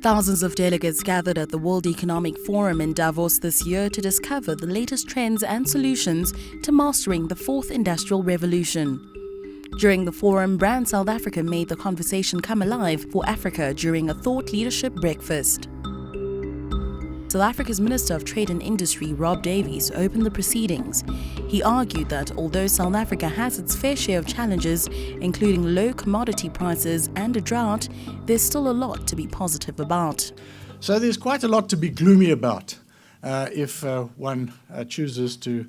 Thousands of delegates gathered at the World Economic Forum in Davos this year to discover the latest trends and solutions to mastering the fourth industrial revolution. During the forum, Brand South Africa made the conversation come alive for Africa during a thought leadership breakfast. South Africa's Minister of Trade and Industry, Rob Davies, opened the proceedings. He argued that although South Africa has its fair share of challenges, including low commodity prices and a drought, there's still a lot to be positive about. So there's quite a lot to be gloomy about if one chooses to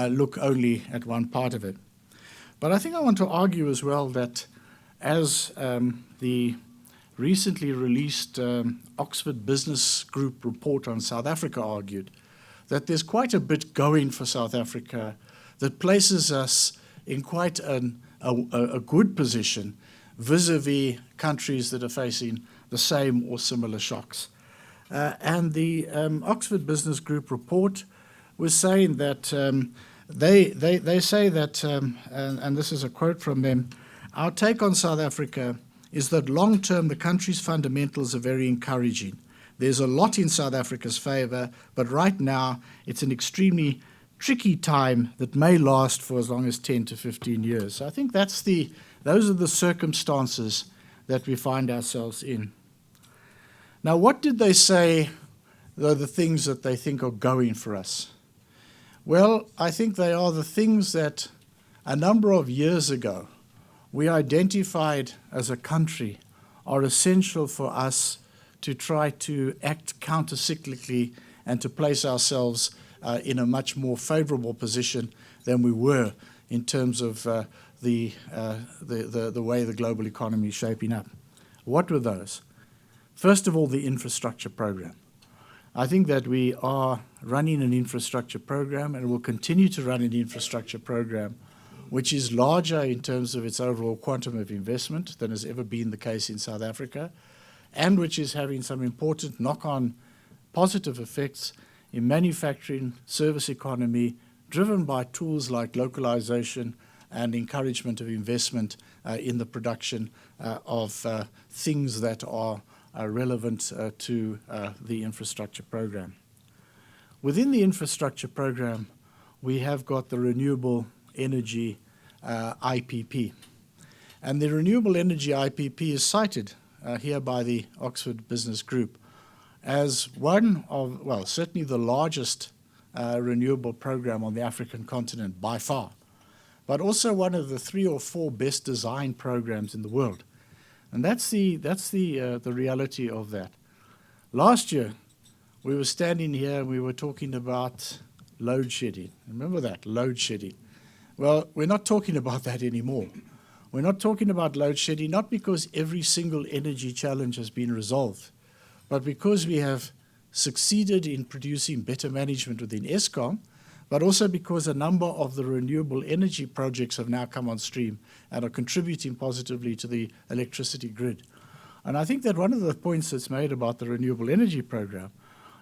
look only at one part of it. But I think I want to argue as well that as the recently released Oxford Business Group report on South Africa argued, that there's quite a bit going for South Africa that places us in quite a good position vis-a-vis countries that are facing the same or similar shocks. And the Oxford Business Group report was saying that they say that, and this is a quote from them, "Our take on South Africa is that long-term the country's fundamentals are very encouraging. There's a lot in South Africa's favour, but right now it's an extremely tricky time that may last for as long as 10 to 15 years. So I think those are the circumstances that we find ourselves in. Now, what did they say are the things that they think are going for us? Well, I think they are the things that a number of years ago we identified as a country are essential for us to try to act counter-cyclically and to place ourselves in a much more favorable position than we were in terms of the way the global economy is shaping up. What were those? First of all, the infrastructure program. I think that we are running an infrastructure program and will continue to run an infrastructure program which is larger in terms of its overall quantum of investment than has ever been the case in South Africa, and which is having some important knock-on positive effects in manufacturing, service economy, driven by tools like localization and encouragement of investment in the production of things that are relevant to the infrastructure program. Within the infrastructure program, we have got the renewable energy IPP. And the renewable energy IPP is cited here by the Oxford Business Group as one of, well, certainly the largest renewable program on the African continent by far, but also one of the 3 or 4 best designed programs in the world. And that's the reality of that. Last year, we were standing here and we were talking about load shedding. Remember that, load shedding. Well, we're not talking about that anymore. We're not talking about load shedding, not because every single energy challenge has been resolved, but because we have succeeded in producing better management within Eskom, but also because a number of the renewable energy projects have now come on stream and are contributing positively to the electricity grid. And I think that one of the points that's made about the renewable energy program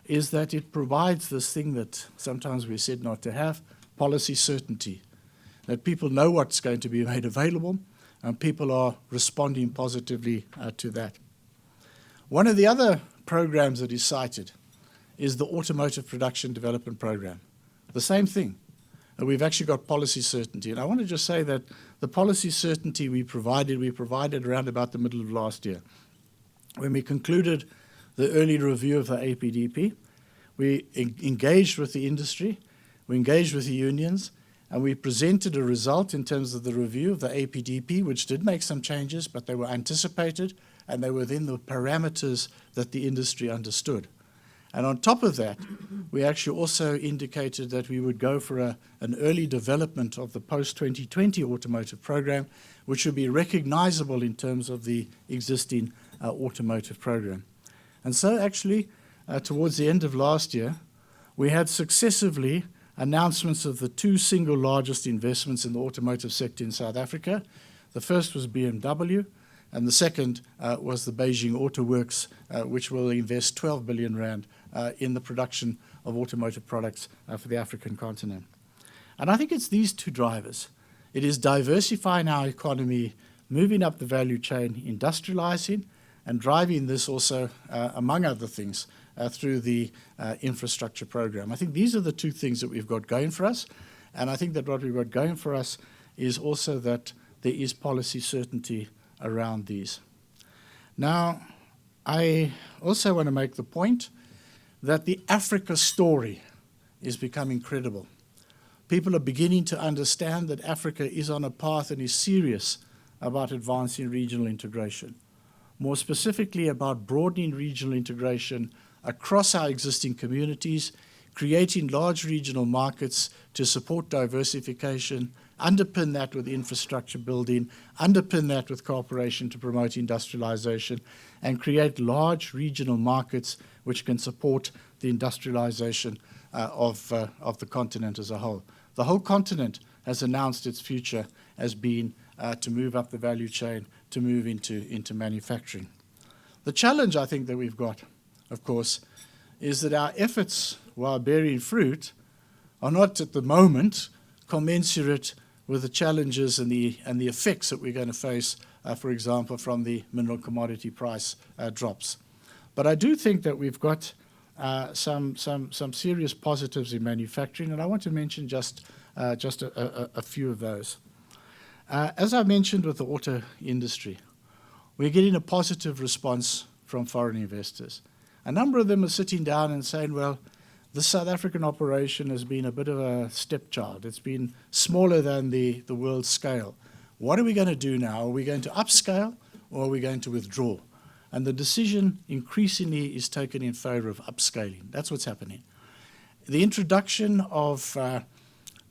is that it provides this thing that sometimes we're said not to have, policy certainty, that people know what's going to be made available and people are responding positively to that. One of the other programs that is cited is the Automotive Production Development Program. The same thing. We've actually got policy certainty. And I want to just say that the policy certainty we provided around about the middle of last year. When we concluded the early review of the APDP, we engaged with the industry, we engaged with the unions, and we presented a result in terms of the review of the APDP, which did make some changes, but they were anticipated and they were within the parameters that the industry understood. And on top of that, we actually also indicated that we would go for an early development of the post-2020 automotive program, which would be recognizable in terms of the existing automotive program. And so actually, towards the end of last year, we had successively announcements of the 2 single largest investments in the automotive sector in South Africa. The first was BMW, and the second was the Beijing Auto Works, which will invest 12 billion rand in the production of automotive products for the African continent. And I think it's these 2 drivers. It is diversifying our economy, moving up the value chain, industrializing, and driving this also, among other things, through the infrastructure program. I think these are the two things that we've got going for us, and I think that what we've got going for us is also that there is policy certainty around these. Now, I also want to make the point that the Africa story is becoming credible. People are beginning to understand that Africa is on a path and is serious about advancing regional integration. More specifically about broadening regional integration across our existing communities, creating large regional markets to support diversification, underpin that with infrastructure building, underpin that with cooperation to promote industrialization, and create large regional markets which can support the industrialization of the continent as a whole. The whole continent has announced its future as being to move up the value chain, to move into manufacturing. The challenge I think that we've got, of course, is that our efforts, while bearing fruit, are not at the moment commensurate with the challenges and the effects that we're going to face, for example, from the mineral commodity price drops. But I do think that we've got some serious positives in manufacturing, and I want to mention just a few of those. As I mentioned with the auto industry, we're getting a positive response from foreign investors. A number of them are sitting down and saying, well, the South African operation has been a bit of a stepchild. It's been smaller than the world scale. What are we going to do now? Are we going to upscale or are we going to withdraw? And the decision increasingly is taken in favor of upscaling. That's what's happening. The introduction of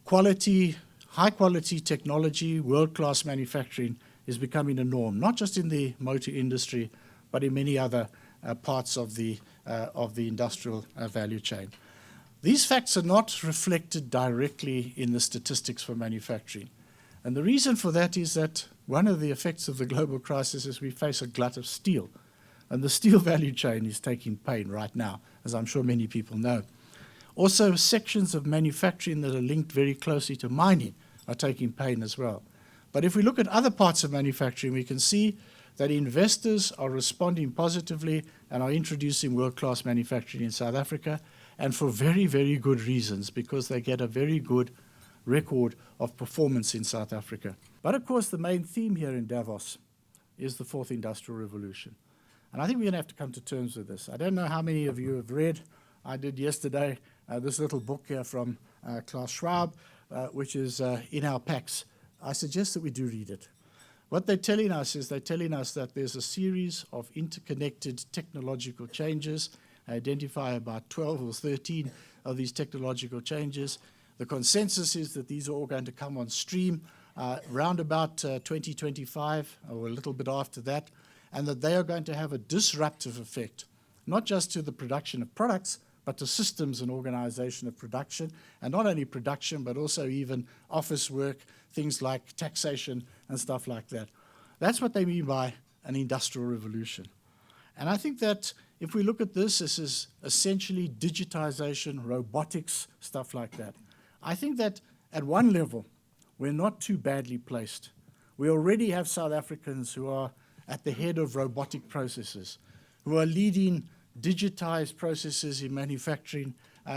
high-quality technology, world-class manufacturing is becoming a norm, not just in the motor industry, but in many other parts of the industrial value chain. These facts are not reflected directly in the statistics for manufacturing. And the reason for that is that one of the effects of the global crisis is we face a glut of steel. And the steel value chain is taking pain right now, as I'm sure many people know. Also, sections of manufacturing that are linked very closely to mining are taking pain as well. But if we look at other parts of manufacturing, we can see that investors are responding positively and are introducing world-class manufacturing in South Africa, and for very, very good reasons, because they get a very good record of performance in South Africa. But of course, the main theme here in Davos is the fourth industrial revolution. And I think we're going to have to come to terms with this. I don't know how many of you have read, I did yesterday, this little book here from Klaus Schwab, which is in our packs. I suggest that we do read it. What they're telling us is they're telling us that there's a series of interconnected technological changes. I identify about 12 or 13 of these technological changes. The consensus is that these are all going to come on stream round about 2025 or a little bit after that, and that they are going to have a disruptive effect, not just to the production of products, but to systems and organization of production, and not only production, but also even office work, things like taxation and stuff like that. That's what they mean by an industrial revolution. And I think that if we look at this is essentially digitization, robotics, stuff like that. I think that at one level, we're not too badly placed. We already have South Africans who are at the head of robotic processes, who are leading digitized processes in manufacturing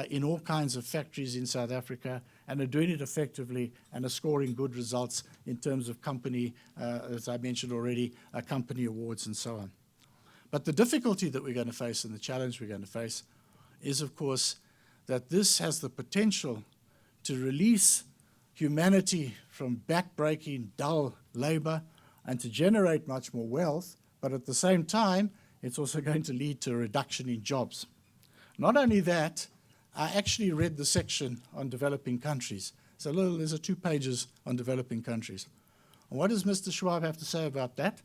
in all kinds of factories in South Africa, and are doing it effectively and are scoring good results in terms of company, as I mentioned already, company awards and so on. But the difficulty that we're going to face and the challenge we're going to face is, of course, that this has the potential to release humanity from back-breaking, dull labor and to generate much more wealth, but at the same time, it's also going to lead to a reduction in jobs. Not only that, I actually read the section on developing countries. There's 2 pages on developing countries. And what does Mr. Schwab have to say about that?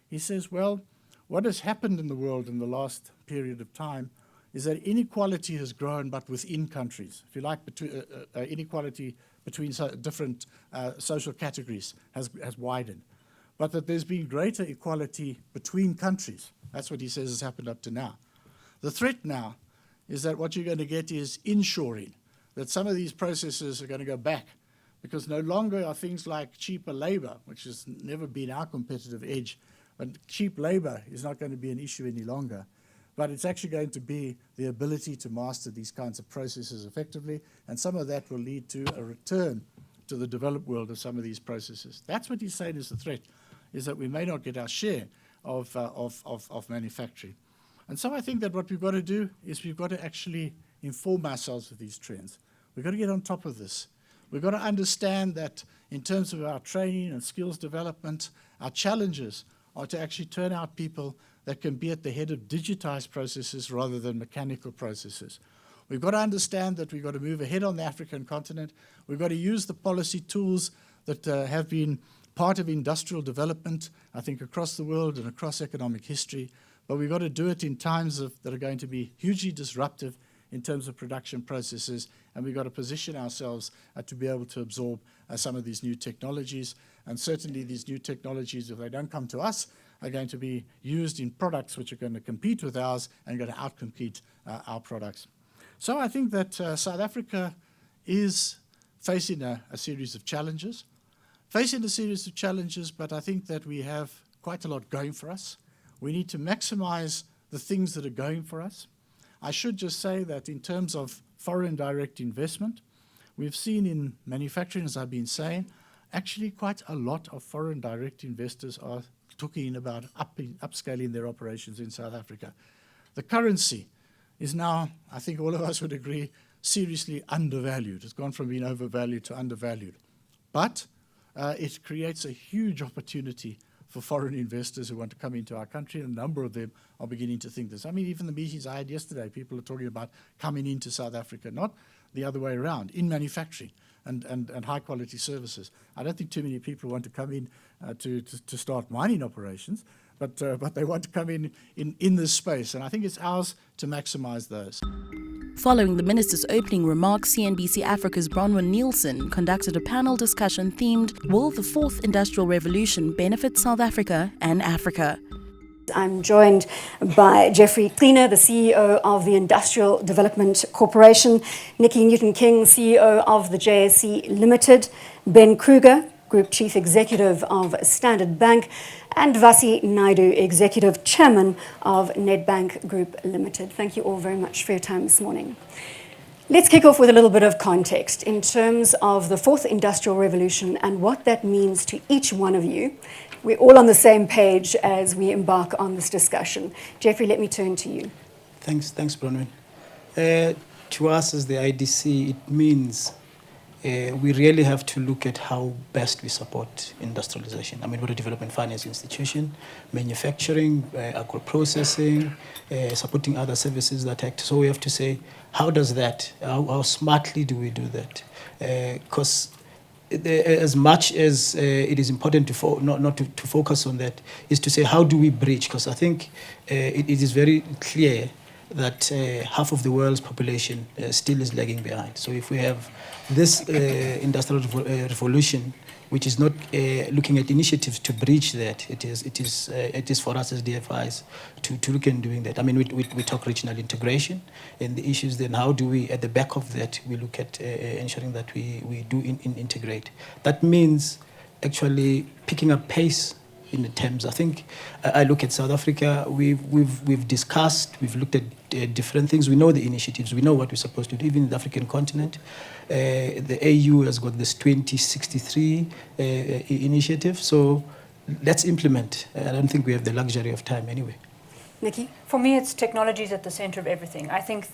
He says, well, what has happened in the world in the last period of time is that inequality has grown, but within countries. If you like, inequality between different social categories has widened. But that there's been greater equality between countries. That's what he says has happened up to now. The threat now is that what you're going to get is inshoring, that some of these processes are going to go back, because no longer are things like cheaper labor, which has never been our competitive edge, But cheap labor is not going to be an issue any longer. But it's actually going to be the ability to master these kinds of processes effectively, and some of that will lead to a return to the developed world of some of these processes. That's what he's saying is the threat, is that we may not get our share of manufacturing. And so I think that what we've got to do is we've got to actually inform ourselves of these trends. We've got to get on top of this. We've got to understand that in terms of our training and skills development, our challenges are to actually turn out people that can be at the head of digitized processes rather than mechanical processes. We've got to understand that we've got to move ahead on the African continent. We've got to use the policy tools that have been part of industrial development, I think, across the world and across economic history. But we've got to do it in times that are going to be hugely disruptive in terms of production processes, and we've got to position ourselves to be able to absorb some of these new technologies. And certainly these new technologies, if they don't come to us, are going to be used in products which are going to compete with ours and going to outcompete our products. So I think that South Africa is facing a series of challenges. But I think that we have quite a lot going for us. We need to maximize the things that are going for us. I should just say that in terms of foreign direct investment, we've seen in manufacturing, as I've been saying, actually quite a lot of foreign direct investors are talking about upscaling their operations in South Africa. The currency is now, I think all of us would agree, seriously undervalued. It's gone from being overvalued to undervalued. But it creates a huge opportunity for foreign investors who want to come into our country, and a number of them are beginning to think this. I mean, even the meetings I had yesterday, people are talking about coming into South Africa, not the other way around, in manufacturing and high-quality services. I don't think too many people want to come in to start mining operations, but they want to come in this space, and I think it's ours to maximize those. Following the minister's opening remarks, CNBC Africa's Bronwyn Nielsen conducted a panel discussion themed, "Will the Fourth Industrial Revolution benefit South Africa and Africa?" I'm joined by Jeffrey Cleaner, the CEO of the Industrial Development Corporation, Nikki Newton-King, CEO of the JSE Limited, Ben Kruger, Group Chief Executive of Standard Bank, and Vasi Naidu, Executive Chairman of Nedbank Group Limited. Thank you all very much for your time this morning. Let's kick off with a little bit of context in terms of the Fourth Industrial Revolution and what that means to each one of you. We're all on the same page as we embark on this discussion. Jeffrey, let me turn to you. Thanks, Bronwyn. To us as the IDC, it means we really have to look at how best we support industrialization. I mean, we're a development finance institution, manufacturing, agro-processing, supporting other services that act. So we have to say, how does that, how smartly do we do that? Because as much as it is important to not to focus on that, is to say, how do we bridge? Because I think it is very clear that half of the world's population still is lagging behind. So if we have this industrial revolution, which is not looking at initiatives to bridge that, it is for us as DFIs to look at doing that. I mean, we talk regional integration and the issues. Then how do we, at the back of that, we look at ensuring that we do integrate. That means actually picking up pace in the terms. I think I look at South Africa. We've discussed. We've looked at different things. We know the initiatives. We know what we're supposed to do. Even in the African continent, the AU has got this 2063 initiative. So let's implement. I don't think we have the luxury of time anyway. Nikki? For me, it's technology is at the center of everything. I think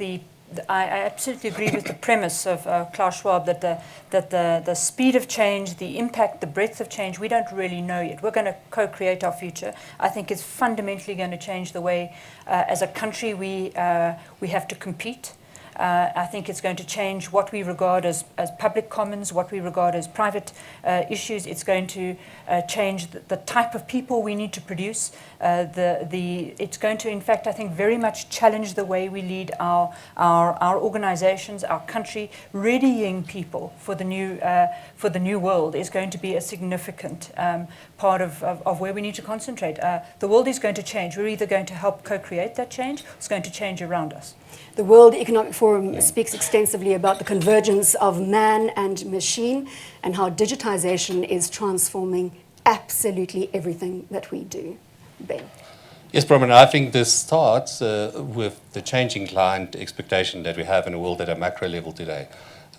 I absolutely agree with the premise of Klaus Schwab that the speed of change, the impact, the breadth of change, we don't really know yet. We're going to co-create our future. I think it's fundamentally going to change the way, as a country, we have to compete. I think it's going to change what we regard as public commons, what we regard as private issues. It's going to change the type of people we need to produce. It's going to, in fact, I think, very much challenge the way we lead our organizations, our country. Readying people for the new world is going to be a significant part of where we need to concentrate. The world is going to change. We're either going to help co-create that change, or it's going to change around us. The World Economic Forum speaks extensively about the convergence of man and machine and how digitization is transforming absolutely everything that we do. Ben? Yes, Bronwyn, I think this starts with the changing client expectation that we have in a world at a macro level today.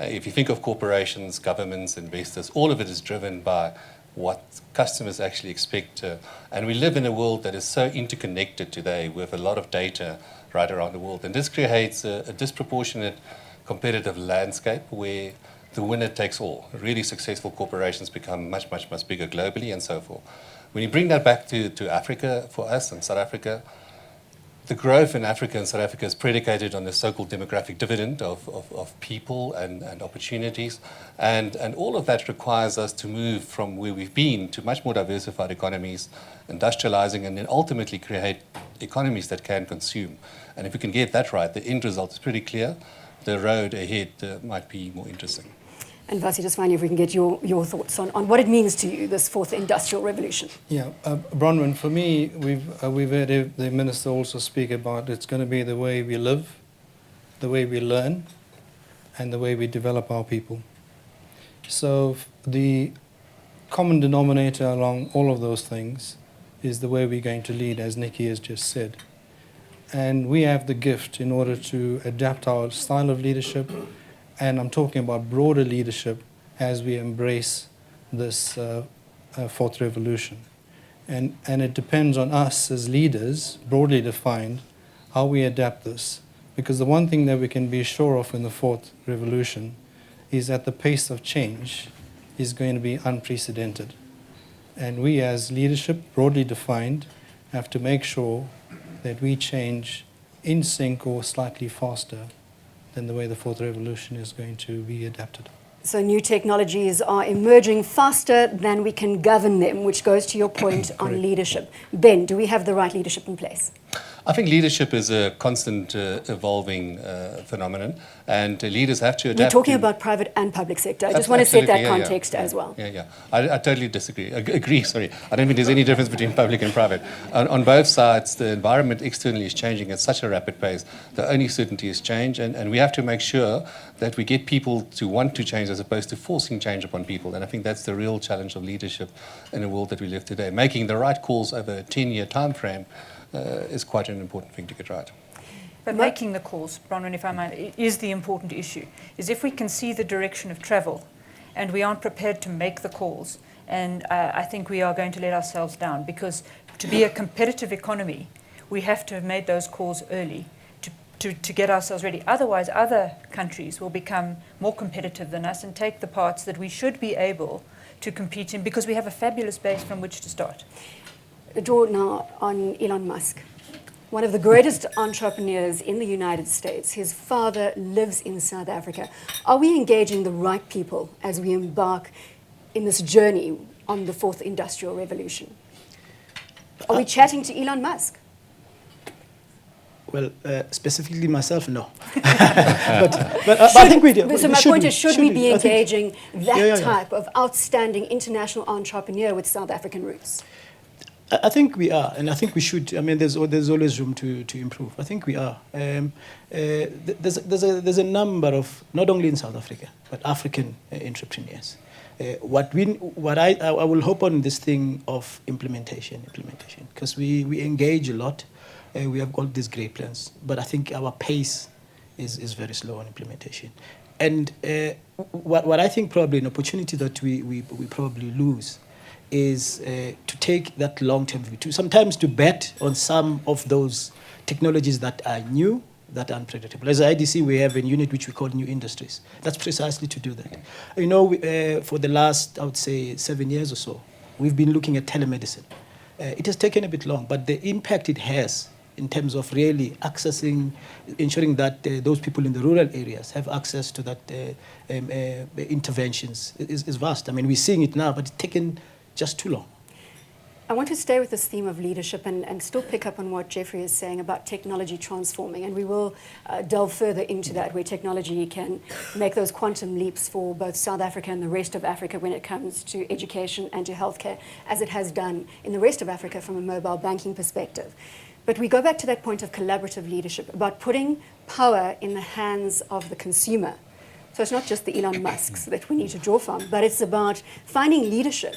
If you think of corporations, governments, investors, all of it is driven by what customers actually expect. And we live in a world that is so interconnected today with a lot of data right around the world. And this creates a disproportionate competitive landscape where the winner takes all. Really successful corporations become much, much, much bigger globally and so forth. When you bring that back to Africa, for us in South Africa, the growth in Africa and South Africa is predicated on the so-called demographic dividend of people and opportunities. And all of that requires us to move from where we've been to much more diversified economies, industrializing, and then ultimately create economies that can consume. And if we can get that right, the end result is pretty clear. The road ahead might be more interesting. And Vasi, just finally, if we can get your thoughts on what it means to you, this fourth industrial revolution. Yeah, Bronwyn, for me, we've heard the minister also speak about it's going to be the way we live, the way we learn, and the way we develop our people. So the common denominator along all of those things is the way we're going to lead, as Nikki has just said. And we have the gift in order to adapt our style of leadership, and I'm talking about broader leadership as we embrace this fourth revolution. And it depends on us as leaders, broadly defined, how we adapt this. Because the one thing that we can be sure of in the fourth revolution is that the pace of change is going to be unprecedented. And we as leadership, broadly defined, have to make sure that we change in sync or slightly faster than the way the fourth revolution is going to be adapted. So new technologies are emerging faster than we can govern them, which goes to your point on leadership. Ben, do we have the right leadership in place? I think leadership is a constant evolving phenomenon, and leaders have to adapt. We're talking about private and public sector. I just want to set that context as well. Yeah. I totally disagree. Agree, sorry. I don't think there's any difference between public and private. On both sides, the environment externally is changing at such a rapid pace. The only certainty is change, and we have to make sure that we get people to want to change as opposed to forcing change upon people. And I think that's the real challenge of leadership in the world that we live today. Making the right calls over a 10-year time frame is quite an important thing to get right. But making the calls, Bronwyn, if I might, is the important issue. Is if we can see the direction of travel and we aren't prepared to make the calls, and I think we are going to let ourselves down, because to be a competitive economy, we have to have made those calls early to get ourselves ready. Otherwise, other countries will become more competitive than us and take the parts that we should be able to compete in, because we have a fabulous base from which to start. Draw now on Elon Musk, one of the greatest entrepreneurs in the United States. His father lives in South Africa. Are we engaging the right people as we embark in this journey on the fourth industrial revolution? Are we chatting to Elon Musk? Well, specifically myself, no. but I think we do. So my point is, should we be engaging that Yeah. type of outstanding international entrepreneur with South African roots? I think we are, and I think we should. I mean, there's always room to improve. I think we are. There's a number of, not only in South Africa, but African entrepreneurs. What I will hope on this thing of implementation, because we engage a lot. We have got these great plans, but I think our pace is very slow on implementation. And what I think probably an opportunity that we probably lose is to take that long-term view, sometimes to bet on some of those technologies that are new, that are unpredictable. As IDC, we have a unit which we call New Industries. That's precisely to do that. You know, for the last, I would say, 7 years or so, we've been looking at telemedicine. It has taken a bit long, but the impact it has in terms of really accessing, ensuring that those people in the rural areas have access to that interventions is vast. I mean, we're seeing it now, but it's taken just too long. I want to stay with this theme of leadership and still pick up on what Jeffrey is saying about technology transforming, and we will delve further into that, where technology can make those quantum leaps for both South Africa and the rest of Africa when it comes to education and to healthcare, as it has done in the rest of Africa from a mobile banking perspective. But we go back to that point of collaborative leadership, about putting power in the hands of the consumer. So it's not just the Elon Musks that we need to draw from, but it's about finding leadership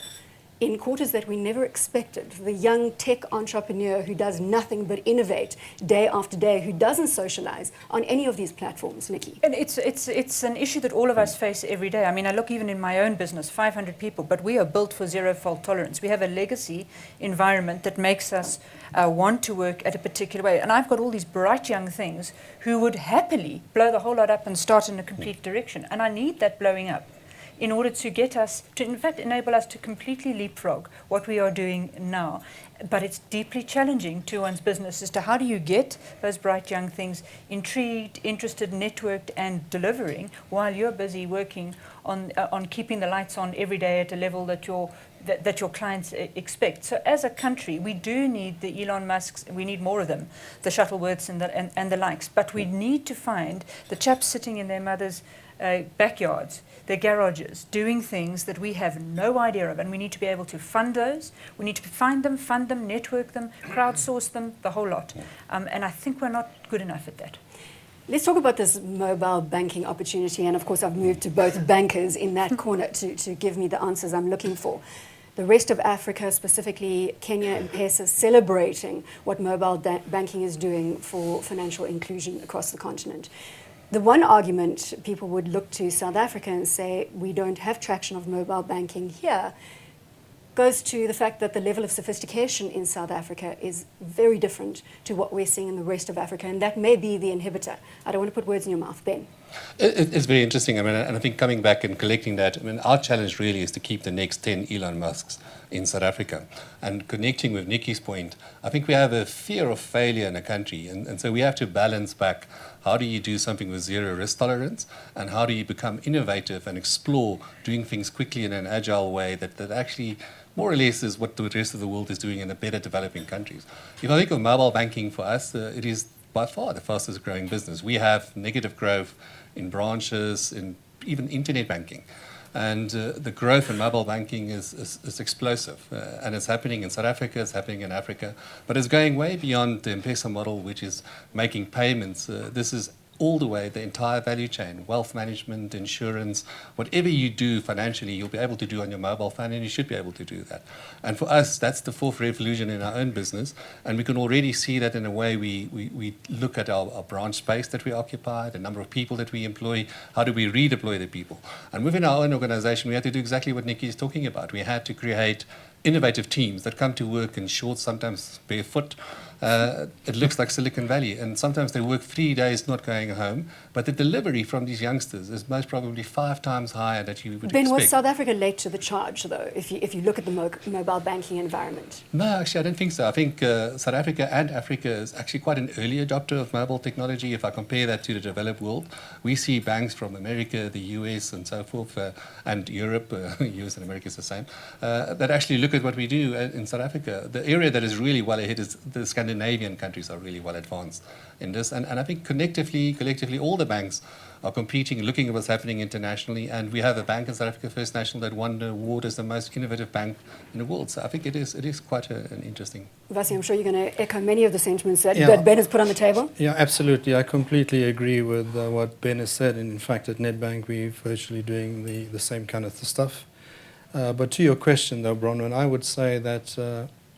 in quarters that we never expected. The young tech entrepreneur who does nothing but innovate day after day, who doesn't socialize on any of these platforms, Nikki. And it's an issue that all of us face every day. I mean, I look even in my own business, 500 people, but we are built for zero fault tolerance. We have a legacy environment that makes us want to work at a particular way. And I've got all these bright young things who would happily blow the whole lot up and start in a complete direction. And I need that blowing up in order to get us, to in fact enable us to completely leapfrog what we are doing now. But it's deeply challenging to one's business as to how do you get those bright young things intrigued, interested, networked and delivering while you're busy working on keeping the lights on every day at a level that your clients expect. So as a country, we do need the Elon Musks, we need more of them, the Shuttleworths and the likes, but we need to find the chaps sitting in their mothers' backyards, their garages, doing things that we have no idea of, and we need to be able to fund those. We need to find them, fund them, network them, crowdsource them, the whole lot. And I think we're not good enough at that. Let's talk about this mobile banking opportunity, and of course I've moved to both bankers in that corner to give me the answers I'm looking for. The rest of Africa, specifically Kenya and M-Pesa, celebrating what mobile banking is doing for financial inclusion across the continent. The one argument people would look to South Africa and say we don't have traction of mobile banking here goes to the fact that the level of sophistication in South Africa is very different to what we're seeing in the rest of Africa, and that may be the inhibitor. I don't want to put words in your mouth, Ben. It's very interesting. I mean, and I think coming back and collecting that, I mean, our challenge really is to keep the next 10 Elon Musks in South Africa. And connecting with Nikki's point, I think we have a fear of failure in a country. And so we have to balance back how do you do something with zero risk tolerance, and how do you become innovative and explore doing things quickly in an agile way that actually more or less is what the rest of the world is doing in the better developing countries. If I think of mobile banking for us, it is by far the fastest growing business. We have negative growth in branches, in even internet banking. And the growth in mobile banking is explosive. And it's happening in South Africa, it's happening in Africa. But it's going way beyond the M-Pesa model, which is making payments. This is all the way, the entire value chain, wealth management, insurance, whatever you do financially, you'll be able to do on your mobile phone, and you should be able to do that. And for us, that's the fourth revolution in our own business, and we can already see that in a way we look at our branch space that we occupy, the number of people that we employ, how do we redeploy the people. And within our own organization, we had to do exactly what Nikki is talking about. We had to create innovative teams that come to work in shorts, sometimes barefoot. It looks like Silicon Valley, and sometimes they work 3 days not going home, but the delivery from these youngsters is most probably 5 times higher than you would expect. Ben, was South Africa late to the charge, though, if you look at the mobile banking environment? No, actually, I don't think so. I think South Africa and Africa is actually quite an early adopter of mobile technology. If I compare that to the developed world, we see banks from America, the US, and so forth, and Europe, US and America is the same, that actually look at what we do in South Africa. The area that is really well ahead is the Scandinavian countries are really well advanced in this. And I think collectively, all the banks are competing, looking at what's happening internationally. And we have a bank in South Africa, First National, that won the award as the most innovative bank in the world. So I think it is quite an interesting. Vasi, I'm sure you're going to echo many of the sentiments that Ben has put on the table. Yeah, absolutely. I completely agree with what Ben has said. And in fact, at Nedbank, we're virtually doing the same kind of stuff. But to your question, though, Bronwyn, I would say that,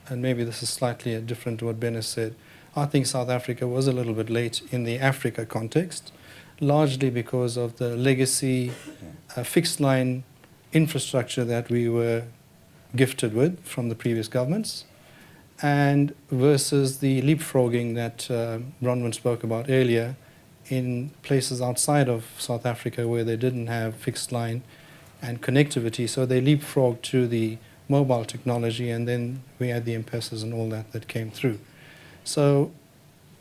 and maybe this is slightly different to what Ben has said, I think South Africa was a little bit late in the Africa context, largely because of the legacy fixed line infrastructure that we were gifted with from the previous governments, and versus the leapfrogging that Bronwyn spoke about earlier in places outside of South Africa where they didn't have fixed line and connectivity, so they leapfrogged to the mobile technology, and then we had the M-Pesas and all that came through. So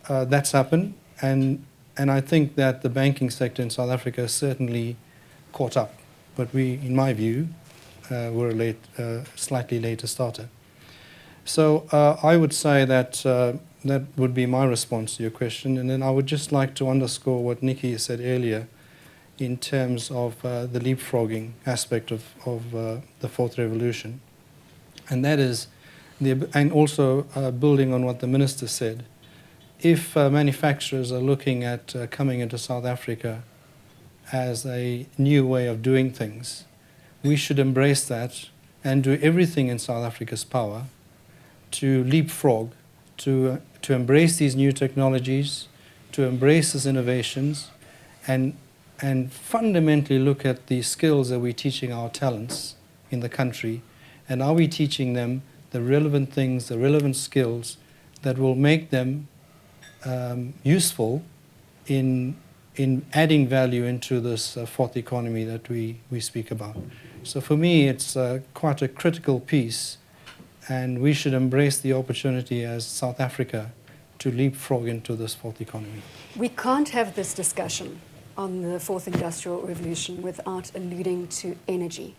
that's happened, and I think that the banking sector in South Africa certainly caught up, but we, in my view, were slightly later starter. So I would say that that would be my response to your question, and then I would just like to underscore what Nikki said earlier in terms of the leapfrogging aspect of the fourth revolution. And that is, and also building on what the minister said, if manufacturers are looking at coming into South Africa as a new way of doing things, we should embrace that and do everything in South Africa's power to leapfrog, to embrace these new technologies, to embrace these innovations, and fundamentally look at the skills that we're teaching our talents in the country, and are we teaching them the relevant things, the relevant skills that will make them useful in adding value into this fourth economy that we speak about. So for me, it's quite a critical piece, and we should embrace the opportunity as South Africa to leapfrog into this fourth economy. We can't have this discussion on the fourth industrial revolution without alluding to energy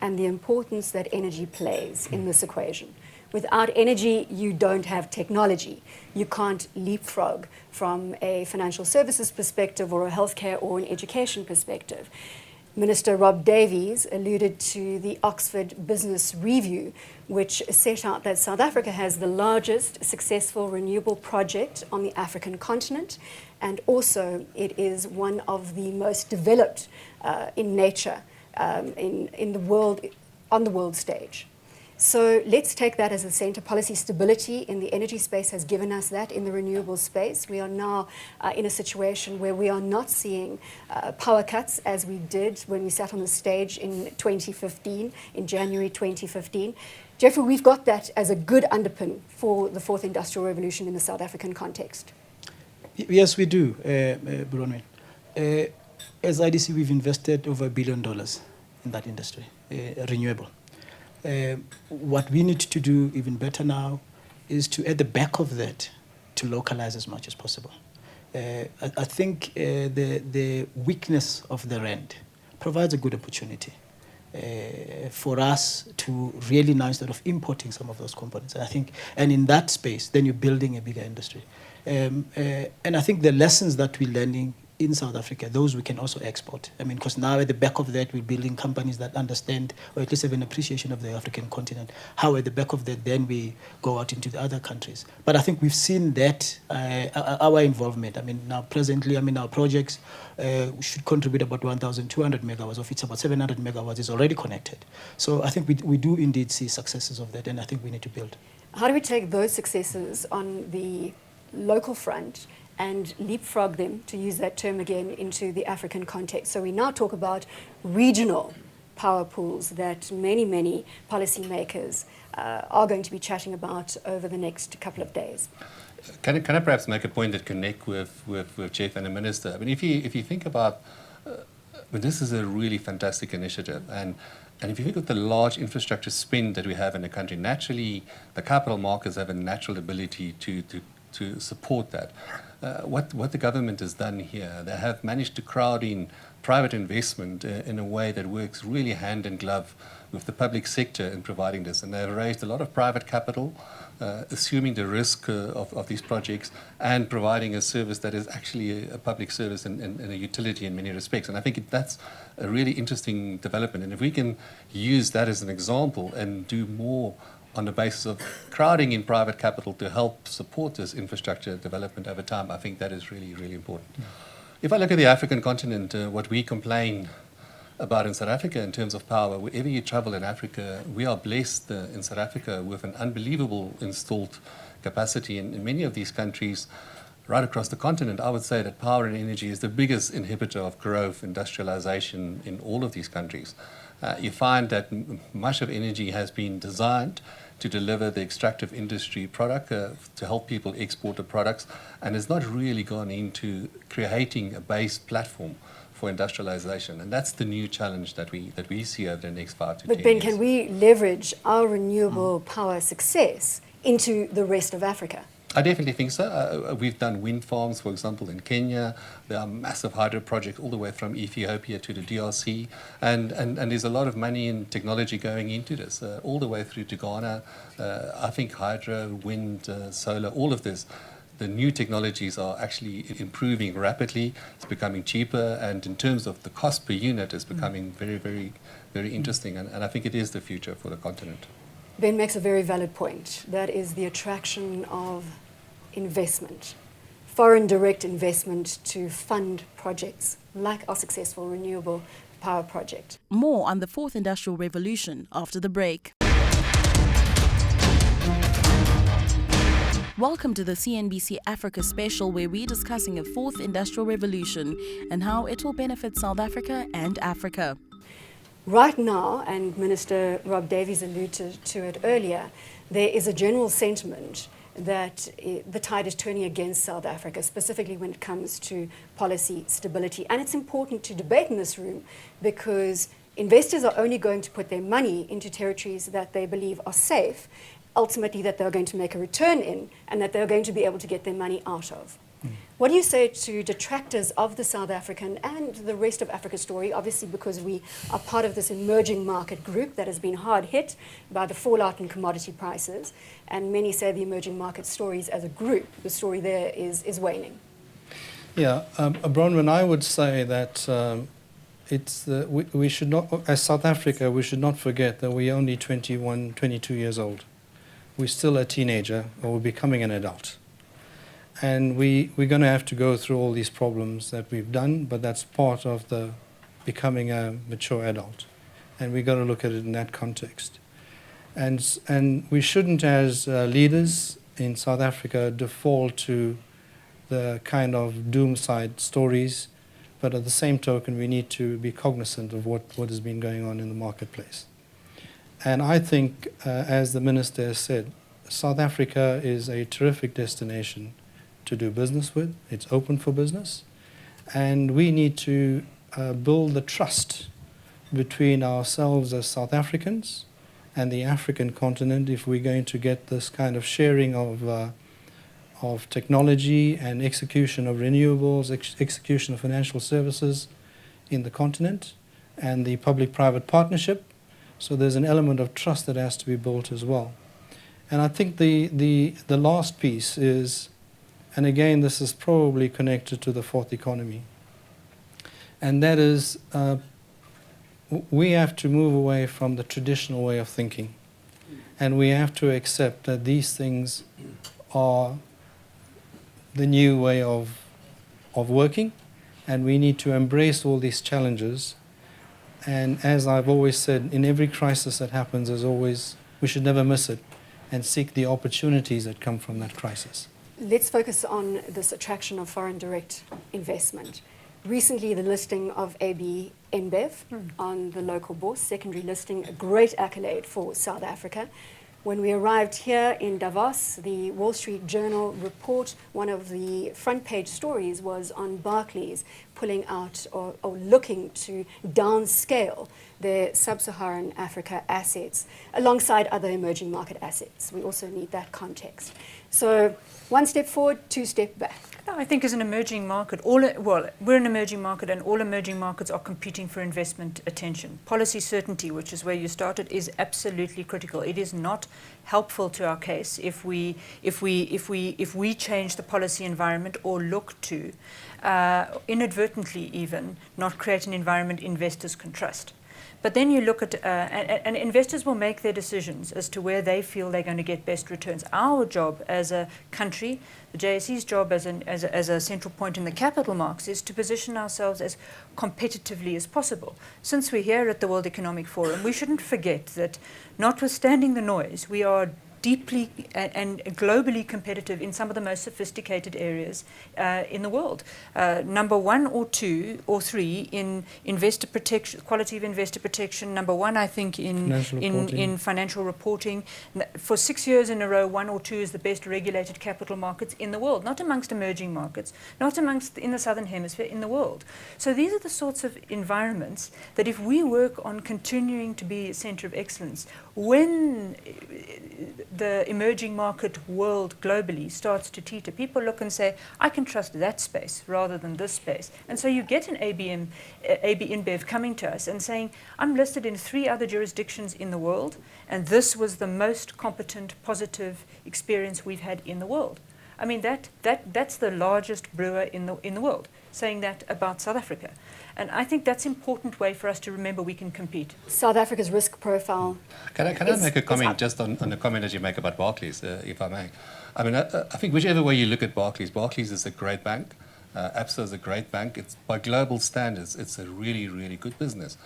and the importance that energy plays in this equation. Without energy, you don't have technology. You can't leapfrog from a financial services perspective or a healthcare or an education perspective. Minister Rob Davies alluded to the Oxford Business Review, which set out that South Africa has the largest successful renewable project on the African continent, and also it is one of the most developed in nature in the world, on the world stage. So let's take that as a center. Policy stability in the energy space has given us that in the renewable space. We are now in a situation where we are not seeing power cuts as we did when we sat on the stage in 2015, in January 2015. Jeffrey, we've got that as a good underpin for the fourth industrial revolution in the South African context. Yes, we do, Bronwyn. As IDC, we've invested over $1 billion in that industry, renewable. What we need to do even better now is to, at the back of that, to localize as much as possible. I think the weakness of the rand provides a good opportunity for us to really now, instead of importing some of those components. And I think, and in that space, then you're building a bigger industry. And I think the lessons that we're learning in South Africa, those we can also export. I mean, because now at the back of that, we're building companies that understand, or at least have an appreciation of the African continent. How at the back of that, then we go out into the other countries. But I think we've seen that, our involvement. I mean, now presently, I mean, our projects should contribute about 1,200 megawatts, of which about 700 megawatts is already connected. So I think we do indeed see successes of that, and I think we need to build. How do we take those successes on the local front and leapfrog them, to use that term again, into the African context? So we now talk about regional power pools that many policymakers are going to be chatting about over the next couple of days. Can I perhaps make a point that connect with Jeff and the Minister? I mean, if you think about, this is a really fantastic initiative, and if you look at the large infrastructure spend that we have in the country, naturally the capital markets have a natural ability to support that. What the government has done here, they have managed to crowd in private investment in a way that works really hand in glove with the public sector in providing this. And they've raised a lot of private capital, assuming the risk of these projects, and providing a service that is actually a public service and a utility in many respects. And I think that's a really interesting development. And if we can use that as an example and do more on the basis of crowding in private capital to help support this infrastructure development over time, I think that is really, really important. If I look at the African continent, what we complain about in South Africa in terms of power, wherever you travel in Africa, we are blessed in South Africa with an unbelievable installed capacity. In many of these countries, right across the continent, I would say that power and energy is the biggest inhibitor of growth, industrialization in all of these countries. You find that much of energy has been designed to deliver the extractive industry product, to help people export the products, and has not really gone into creating a base platform for industrialization. And that's the new challenge that we see over the next 5 to 10 years. But Ben, can we leverage our renewable power success into the rest of Africa? I definitely think so. We've done wind farms, for example, in Kenya. There are massive hydro projects all the way from Ethiopia to the DRC. And there's a lot of money and technology going into this, all the way through to Ghana. I think hydro, wind, solar, all of this, the new technologies are actually improving rapidly. It's becoming cheaper. And in terms of the cost per unit, it's becoming very, very, very interesting. And I think it is the future for the continent. Ben makes a very valid point. That is the attraction of investment, foreign direct investment to fund projects like our successful renewable power project. More on the fourth industrial revolution after the break. Welcome to the CNBC Africa special, where we're discussing a fourth industrial revolution and how it will benefit South Africa and Africa. Right now, and Minister Rob Davies alluded to it earlier, there is a general sentiment that the tide is turning against South Africa, specifically when it comes to policy stability. And it's important to debate in this room because investors are only going to put their money into territories that they believe are safe, ultimately that they're going to make a return in, and that they're going to be able to get their money out of. What do you say to detractors of the South African and the rest of Africa story, obviously because we are part of this emerging market group that has been hard hit by the fallout in commodity prices, and many say the emerging market stories as a group, the story there is waning? Yeah, Bronwyn, I would say that we should not, as South Africa, we should not forget that we're only 21, 22 years old. We're still a teenager, or we're becoming an adult. And we're going to have to go through all these problems that we've done, but that's part of the becoming a mature adult. And we've got to look at it in that context. And we shouldn't, as leaders in South Africa, default to the kind of doomside stories, but at the same token, we need to be cognizant of what has been going on in the marketplace. And I think, as the Minister has said, South Africa is a terrific destination to do business with. It's open for business. And we need to build the trust between ourselves as South Africans and the African continent if we're going to get this kind of sharing of technology and execution of renewables, execution of financial services in the continent, and the public-private partnership. So there's an element of trust that has to be built as well. And I think the last piece is, and again this is probably connected to the fourth economy, and that is we have to move away from the traditional way of thinking, and we have to accept that these things are the new way of working, and we need to embrace all these challenges. And as I've always said, in every crisis that happens, as always, we should never miss it and seek the opportunities that come from that crisis. Let's focus on this attraction of foreign direct investment. Recently, the listing of AB InBev on the local bourse, secondary listing, a great accolade for South Africa. When we arrived here in Davos, the Wall Street Journal report, one of the front page stories was on Barclays pulling out or looking to downscale their sub-Saharan Africa assets alongside other emerging market assets. We also need that context. So one step forward, two step back. I think as an emerging market, we're an emerging market and all emerging markets are competing for investment attention. Policy certainty, which is where you started, is absolutely critical. It is not helpful to our case if we change the policy environment or look to, inadvertently even, not create an environment investors can trust. But then you look at, and investors will make their decisions as to where they feel they're going to get best returns. Our job as a country, the JSE's job as a central point in the capital markets, is to position ourselves as competitively as possible. Since we're here at the World Economic Forum, we shouldn't forget that, notwithstanding the noise, we are deeply and globally competitive in some of the most sophisticated areas in the world. Number 1 or 2 or 3 in investor protection, quality of investor protection. Number 1, I think, in financial reporting. For 6 years in a row, 1 or 2 is the best regulated capital markets in the world, not amongst emerging markets, not amongst in the Southern Hemisphere, in the world. So these are the sorts of environments that if we work on continuing to be a center of excellence, when the emerging market world globally starts to teeter, people look and say, I can trust that space rather than this space. And so you get an AB InBev coming to us and saying, I'm listed in 3 other jurisdictions in the world, and this was the most competent, positive experience we've had in the world. I mean, that's the largest brewer in the world, saying that about South Africa. And I think that's an important way for us to remember we can compete. South Africa's risk profile. Can I make a comment just on the comment that you make about Barclays, if I may? I mean, I think whichever way you look at Barclays, Barclays is a great bank. ABSA is a great bank. It's, by global standards, it's a really, really good business.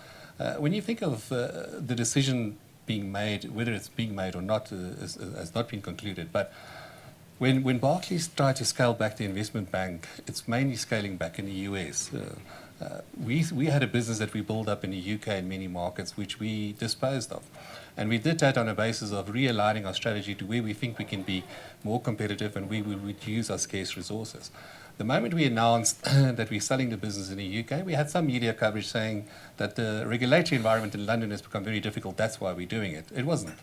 When you think of the decision being made, whether it's being made or not, has not been concluded. But when Barclays tried to scale back the investment bank, it's mainly scaling back in the US. We had a business that we built up in the UK in many markets, which we disposed of. And we did that on a basis of realigning our strategy to where we think we can be more competitive and we will reduce our scarce resources. The moment we announced that we're selling the business in the UK, we had some media coverage saying that the regulatory environment in London has become very difficult, that's why we're doing it. It wasn't.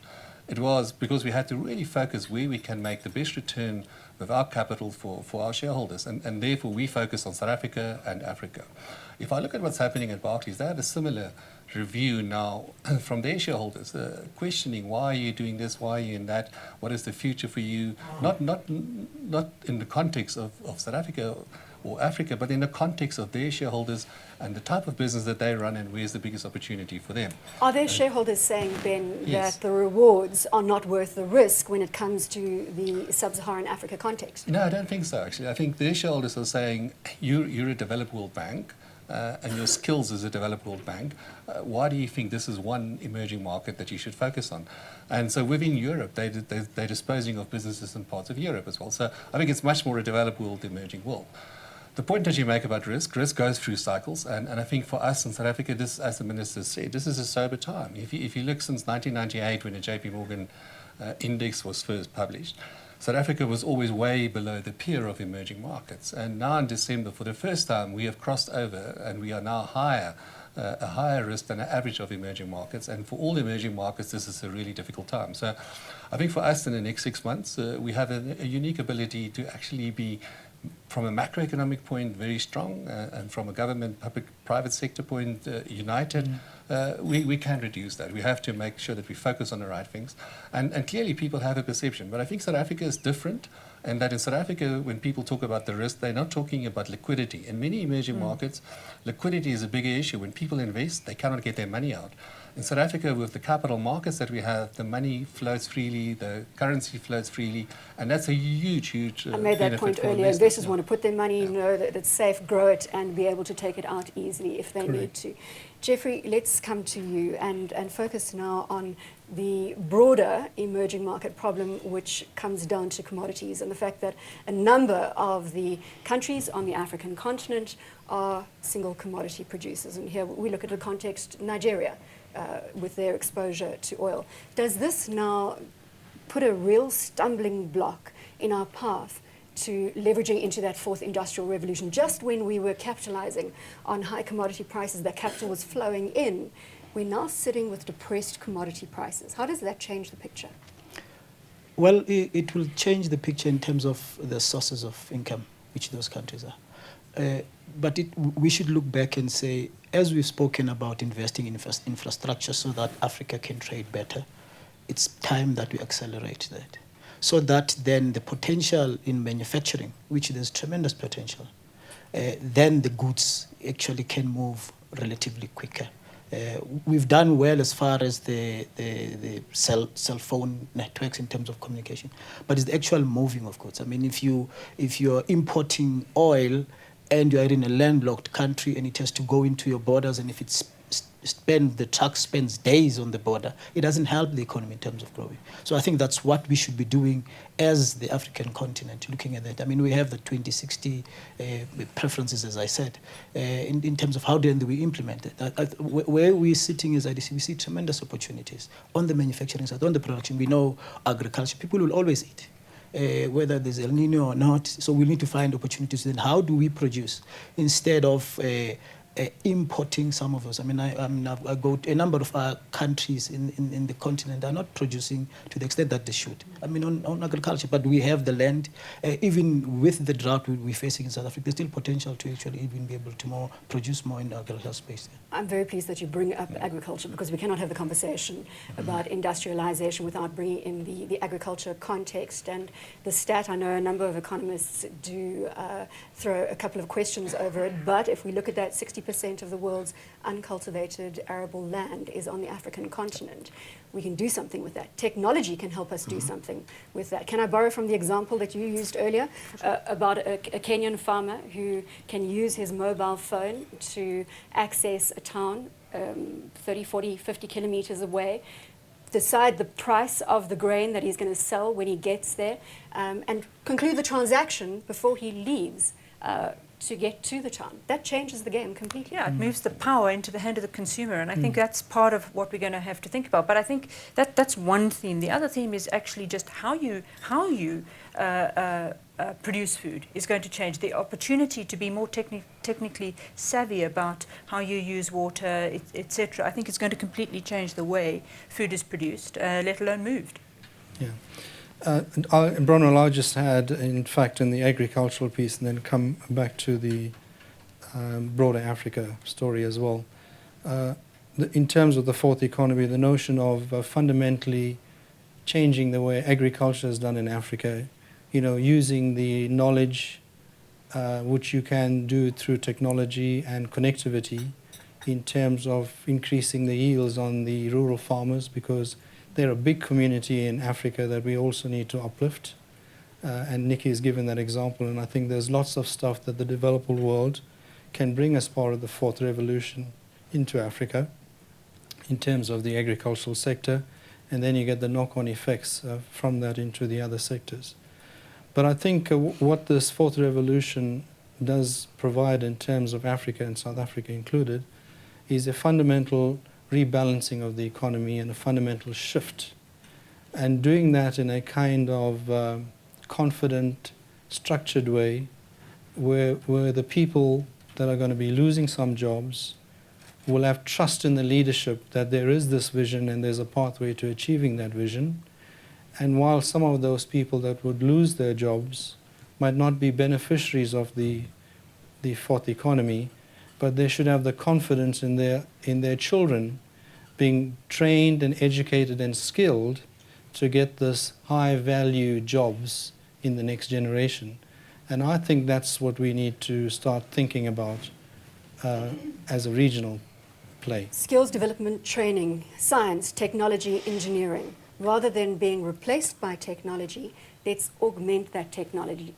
It was because we had to really focus where we can make the best return with our capital for our shareholders. And therefore, we focus on South Africa and Africa. If I look at what's happening at Barclays, they had a similar review now from their shareholders, questioning why are you doing this, why are you in that, what is the future for you, not in the context of South Africa or Africa, but in the context of their shareholders and the type of business that they run and where's the biggest opportunity for them. Are their shareholders saying, Ben, Yes. that the rewards are not worth the risk when it comes to the sub-Saharan Africa context? No, I don't think so, actually. I think their shareholders are saying, you're a developed world bank, and your skills as a developed world bank, why do you think this is one emerging market that you should focus on? And so within Europe, they're disposing of businesses in parts of Europe as well. So I think it's much more a developed world, emerging world. The point that you make about risk goes through cycles, and I think for us in South Africa, this, as the Minister said, this is a sober time. If you look since 1998, when the JP Morgan index was first published, South Africa was always way below the peer of emerging markets. And now in December, for the first time, we have crossed over and we are now higher, a higher risk than the average of emerging markets. And for all emerging markets, this is a really difficult time. So I think for us in the next 6 months, we have a unique ability to actually be, from a macroeconomic point, very strong, and from a government, public-private sector point, united. We can reduce that. We have to make sure that we focus on the right things. And clearly people have a perception. But I think South Africa is different, and that in South Africa, when people talk about the risk, they're not talking about liquidity. In many emerging markets, liquidity is a bigger issue. When people invest, they cannot get their money out. In South Africa, with the capital markets that we have, the money flows freely, the currency flows freely, and that's a huge, huge I made that benefit point for earlier. investors. Investors want to put their money, know that it's safe, grow it, and be able to take it out easily if they need Correct. to. Jeffrey, let's come to you and focus now on the broader emerging market problem, which comes down to commodities and the fact that a number of the countries on the African continent are single commodity producers. And here we look at the context, Nigeria, with their exposure to oil. Does this now put a real stumbling block in our path to leveraging into that fourth industrial revolution? Just when we were capitalizing on high commodity prices, that capital was flowing in, we're now sitting with depressed commodity prices. How does that change the picture? Well, it will change the picture in terms of the sources of income which those countries are. But we should look back and say, as we've spoken about investing in infrastructure so that Africa can trade better, it's time that we accelerate that. So that then the potential in manufacturing, which there's tremendous potential, then the goods actually can move relatively quicker. We've done well as far as the cell phone networks in terms of communication, but it's the actual moving of goods. I mean, if you're importing oil and you are in a landlocked country and it has to go into your borders, and if the truck spends days on the border, it doesn't help the economy in terms of growing. So I think that's what we should be doing as the African continent, looking at that. I mean, we have the 2060 preferences, as I said, in terms of how then do we implement it. Where we're sitting as IDC, we see tremendous opportunities on the manufacturing side, on the production. We know agriculture, people will always eat. Whether there's El Nino or not, so we need to find opportunities. Then how do we produce instead of importing some of those? I mean, I go to a number of countries in the continent are not producing to the extent that they should. I mean, on agriculture, but we have the land. Even with the drought we're facing in South Africa, there's still potential to actually even be able to produce more in the agricultural space. I'm very pleased that you bring up agriculture, because we cannot have the conversation about industrialization without bringing in the agriculture context. And the stat, I know a number of economists do throw a couple of questions over it, but if we look at that 60% 80% of the world's uncultivated arable land is on the African continent. We can do something with that. Technology can help us do something with that. Can I borrow from the example that you used earlier about a Kenyan farmer who can use his mobile phone to access a town 30, 40, 50 kilometers away, decide the price of the grain that he's going to sell when he gets there, and conclude the transaction before he leaves to get to the town. That changes the game completely. Yeah, it moves the power into the hand of the consumer, and I think that's part of what we're going to have to think about. But I think that's one theme. The other theme is actually just how you produce food is going to change. The opportunity to be more technically savvy about how you use water, etc. I think it's going to completely change the way food is produced, let alone moved. Yeah. Bronwyn, I'll just add, in fact, in the agricultural piece, and then come back to the broader Africa story as well. In terms of the fourth economy, the notion of fundamentally changing the way agriculture is done in Africa, using the knowledge which you can do through technology and connectivity in terms of increasing the yields on the rural farmers, because they're a big community in Africa that we also need to uplift. And Nikki has given that example, and I think there's lots of stuff that the developed world can bring as part of the fourth revolution into Africa in terms of the agricultural sector, and then you get the knock-on effects from that into the other sectors. But I think what this fourth revolution does provide in terms of Africa, and South Africa included, is a fundamental rebalancing of the economy and a fundamental shift. And doing that in a kind of confident, structured way where the people that are going to be losing some jobs will have trust in the leadership that there is this vision and there's a pathway to achieving that vision. And while some of those people that would lose their jobs might not be beneficiaries of the fourth economy, but they should have the confidence in their children being trained and educated and skilled to get this high-value jobs in the next generation. And I think that's what we need to start thinking about as a regional play. Skills development, training, science, technology, engineering. Rather than being replaced by technology, let's augment that technology.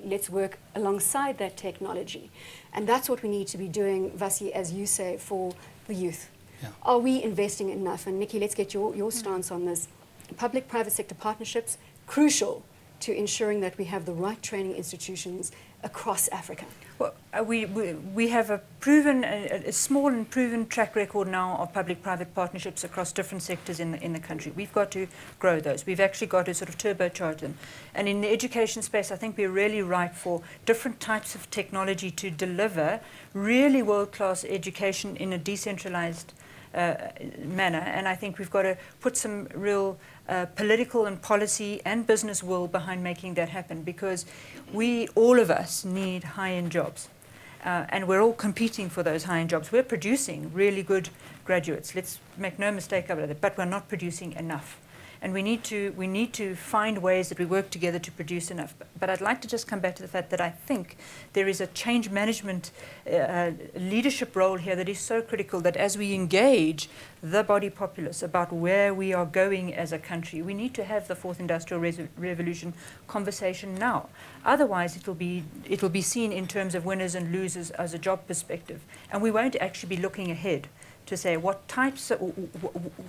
Let's work alongside that technology. And that's what we need to be doing, Vasi, as you say, for the youth. Yeah. Are we investing enough? And Nikki, let's get your stance on this. Public-private sector partnerships, crucial to ensuring that we have the right training institutions across Africa. Well, we have a small and proven track record now of public-private partnerships across different sectors in the country. We've got to grow those. We've actually got to sort of turbocharge them. And in the education space, I think we're really ripe for different types of technology to deliver really world-class education in a decentralized manner. And I think we've got to put some real political and policy and business will behind making that happen, because all of us need high-end jobs. And we're all competing for those high-end jobs. We're producing really good graduates. Let's make no mistake about it, but we're not producing enough. And we need to find ways that we work together to produce enough. But I'd like to just come back to the fact that I think there is a change management leadership role here that is so critical, that as we engage the body populace about where we are going as a country, we need to have the fourth industrial revolution conversation now. Otherwise, it will be seen in terms of winners and losers as a job perspective, and we won't actually be looking ahead to say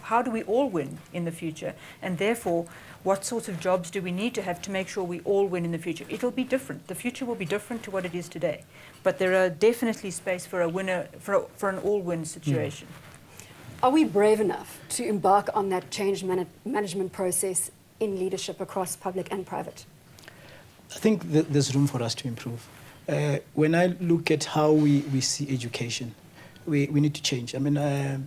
how do we all win in the future, and therefore what sorts of jobs do we need to have to make sure we all win in the future. It'll be different. The future will be different to what it is today, but there are definitely space for a winner, for an all-win situation. Are we brave enough to embark on that change management process in leadership across public and private? I think that there's room for us to improve. When I look at how we see education, we need to change. I mean,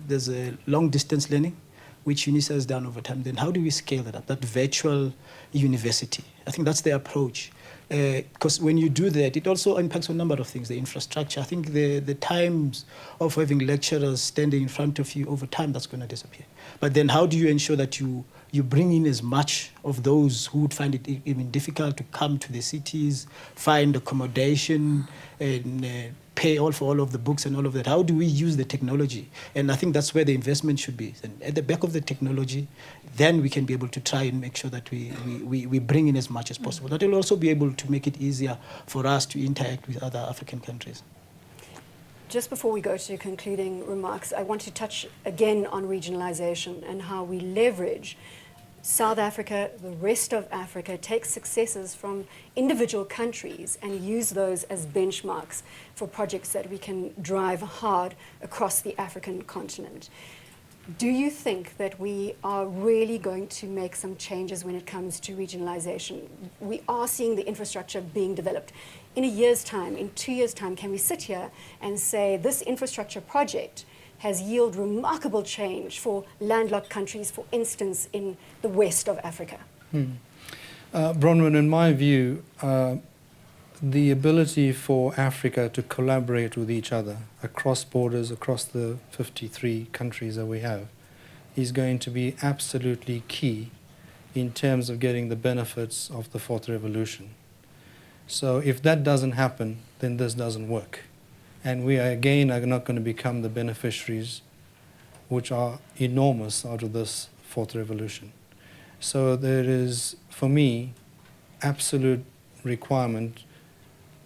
there's a long-distance learning, which UNISA has done over time. Then how do we scale that up, that virtual university? I think that's the approach. Because when you do that, it also impacts on a number of things, the infrastructure. I think the times of having lecturers standing in front of you over time, that's going to disappear. But then how do you ensure that you bring in as much of those who would find it even difficult to come to the cities, find accommodation, and pay all for all of the books and all of that. How do we use the technology? And I think that's where the investment should be. And at the back of the technology, then we can be able to try and make sure that we bring in as much as possible. That will also be able to make it easier for us to interact with other African countries. Just before we go to concluding remarks, I want to touch again on regionalization and how we leverage South Africa, the rest of Africa, take successes from individual countries and use those as benchmarks for projects that we can drive hard across the African continent. Do you think that we are really going to make some changes when it comes to regionalization? We are seeing the infrastructure being developed. In a year's time, in 2 years' time, can we sit here and say this infrastructure project has yielded remarkable change for landlocked countries, for instance, in the west of Africa? Bronwyn, in my view, the ability for Africa to collaborate with each other across borders, across the 53 countries that we have, is going to be absolutely key in terms of getting the benefits of the fourth revolution. So if that doesn't happen, then this doesn't work. And we, again, are not going to become the beneficiaries, which are enormous, out of this fourth revolution. So there is, for me, absolute requirement.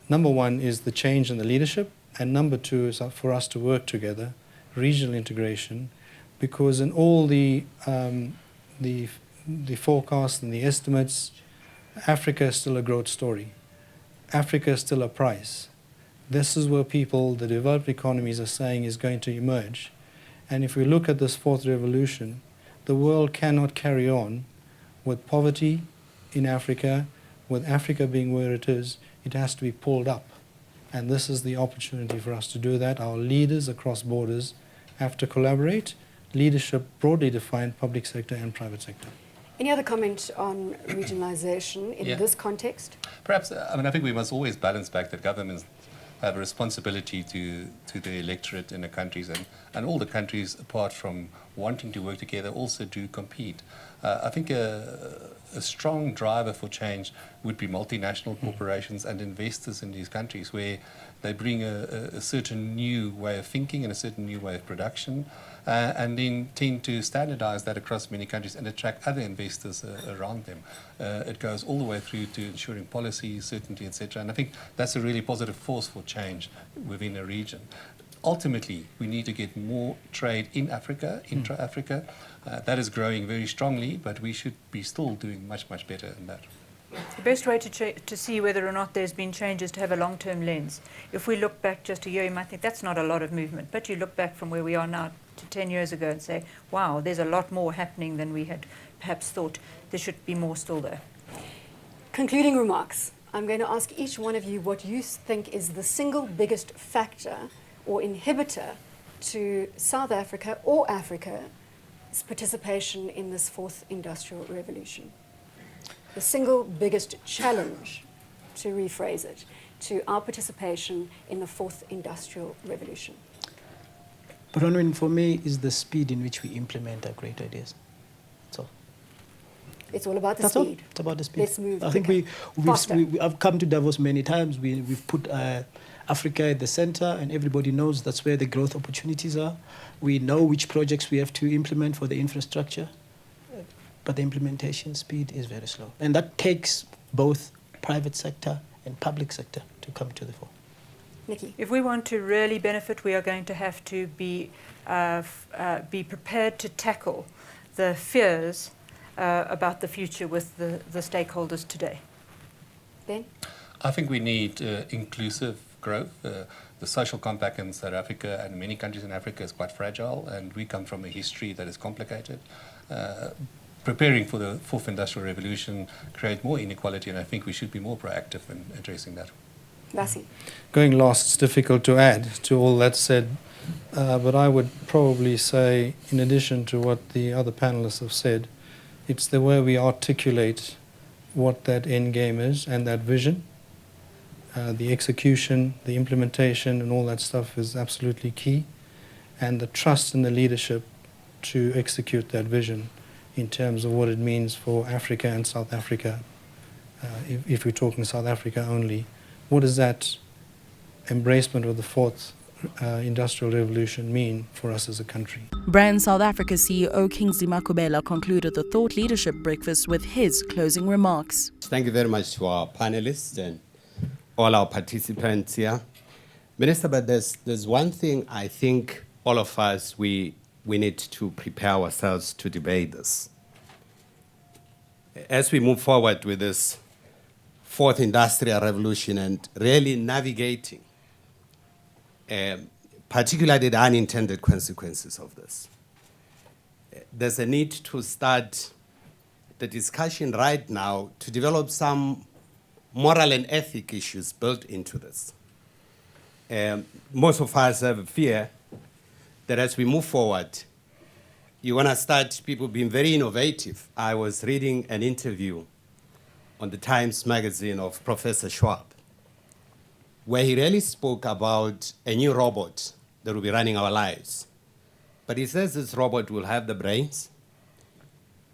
Number one is the change in the leadership, and number two is for us to work together, regional integration, because in all the forecasts and the estimates, Africa is still a growth story. Africa is still a prize. This is where people, the developed economies, are saying is going to emerge. And if we look at this fourth revolution, the world cannot carry on with poverty in Africa, with Africa being where it is. It has to be pulled up. And this is the opportunity for us to do that. Our leaders across borders have to collaborate. Leadership broadly defined, public sector and private sector. Any other comment on regionalization in this context? Perhaps, I think we must always balance back that governments have a responsibility to the electorate in the countries, and all the countries, apart from wanting to work together, also do compete. I think a strong driver for change would be multinational corporations and investors in these countries, where they bring a certain new way of thinking and a certain new way of production, and then tend to standardize that across many countries and attract other investors around them. It goes all the way through to ensuring policy, certainty, etc. And I think that's a really positive force for change within a region. Ultimately, we need to get more trade in Africa, intra-Africa. That is growing very strongly, but we should be still doing much, much better than that. The best way to see whether or not there's been change is to have a long-term lens. If we look back just a year, you might think that's not a lot of movement, but you look back from where we are now to 10 years ago and say, wow, there's a lot more happening than we had perhaps thought. There should be more still there. Concluding remarks. I'm going to ask each one of you what you think is the single biggest factor or inhibitor to South Africa or Africa's participation in this fourth industrial revolution. The single biggest challenge, to rephrase it, to our participation in the fourth industrial revolution. Bronwyn, for me, is the speed in which we implement our great ideas. That's all. It's all about the That's speed. all. It's about the speed. Let's move I think I've come to Davos many times. We've put Africa at the center, and everybody knows that's where the growth opportunities are. We know which projects we have to implement for the infrastructure, but the implementation speed is very slow. And that takes both private sector and public sector to come to the fore. Nikki. If we want to really benefit, we are going to have to be prepared to tackle the fears about the future with the stakeholders today. Ben? I think we need inclusive growth. The social compact in South Africa and many countries in Africa is quite fragile, and we come from a history that is complicated. Preparing for the fourth industrial revolution create more inequality, and I think we should be more proactive in addressing that. Lassie. Going last, it's difficult to add to all that said, but I would probably say, in addition to what the other panelists have said, it's the way we articulate what that end game is and that vision. The execution, the implementation, and all that stuff is absolutely key. And the trust in the leadership to execute that vision in terms of what it means for Africa and South Africa. If we're talking South Africa only, what does that embracement of the fourth industrial revolution mean for us as a country. Brand South Africa CEO Kingsley Makubela concluded the Thought Leadership Breakfast with his closing remarks. Thank you very much to our panelists and all our participants here. Minister, but there's one thing I think all of us, we need to prepare ourselves to debate this. As we move forward with this fourth industrial revolution and really navigating, particularly the unintended consequences of this, there's a need to start the discussion right now to develop some moral and ethic issues built into this. Most of us have a fear that as we move forward, you want to start people being very innovative. I was reading an interview on the Times magazine of Professor Schwab, where he really spoke about a new robot that will be running our lives. But he says this robot will have the brains.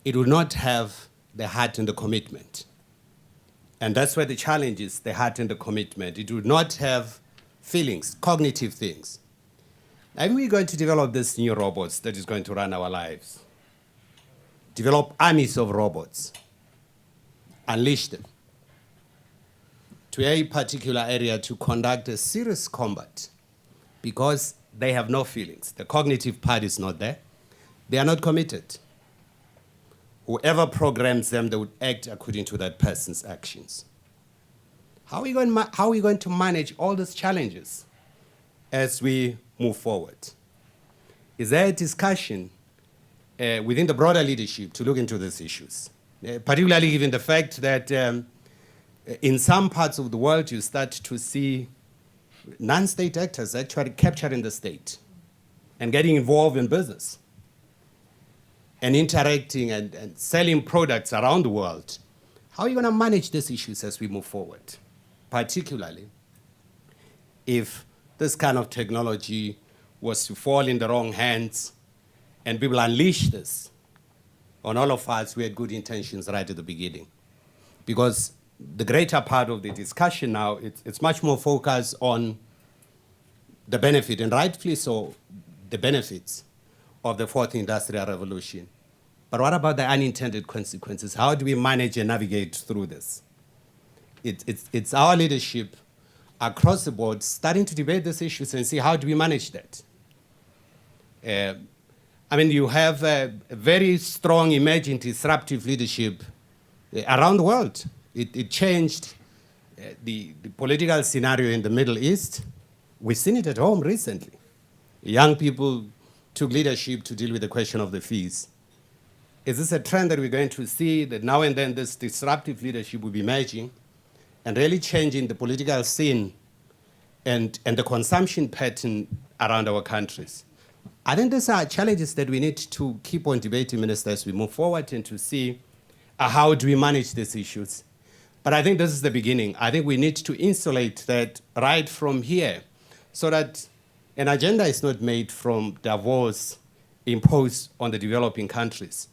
It will not have the heart and the commitment. And that's where the challenge is, the heart and the commitment. It will not have feelings, cognitive things. Now, if we're going to develop this new robots that is going to run our lives, develop armies of robots, unleash them to a particular area to conduct a serious combat because they have no feelings. The cognitive part is not there. They are not committed. Whoever programs them, they would act according to that person's actions. How are we going to manage all these challenges as we move forward? Is there a discussion within the broader leadership to look into these issues? Particularly given the fact that in some parts of the world you start to see non-state actors actually capturing the state and getting involved in business and interacting and selling products around the world. How are you going to manage these issues as we move forward? Particularly if this kind of technology was to fall in the wrong hands and people unleash this on all of us who had good intentions right at the beginning. Because the greater part of the discussion now, it's much more focused on the benefit, and rightfully so, the benefits of the fourth industrial revolution. But what about the unintended consequences? How do we manage and navigate through this? It's our leadership across the board starting to debate these issues and see how do we manage that. You have a very strong emerging disruptive leadership around the world. It changed the political scenario in the Middle East. We've seen it at home recently. Young people took leadership to deal with the question of the fees. Is this a trend that we're going to see, that now and then this disruptive leadership will be emerging and really changing the political scene and the consumption pattern around our countries? I think these are challenges that we need to keep on debating, Minister, as we move forward and to see how do we manage these issues. But I think this is the beginning. I think we need to insulate that right from here so that an agenda is not made from Davos imposed on the developing countries,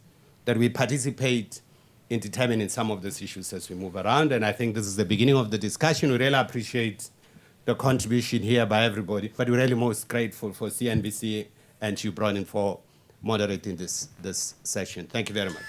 that we participate in determining some of these issues as we move around. And I think this is the beginning of the discussion. We really appreciate the contribution here by everybody, but we're really most grateful for CNBC and you, Bronin, for moderating this session. Thank you very much.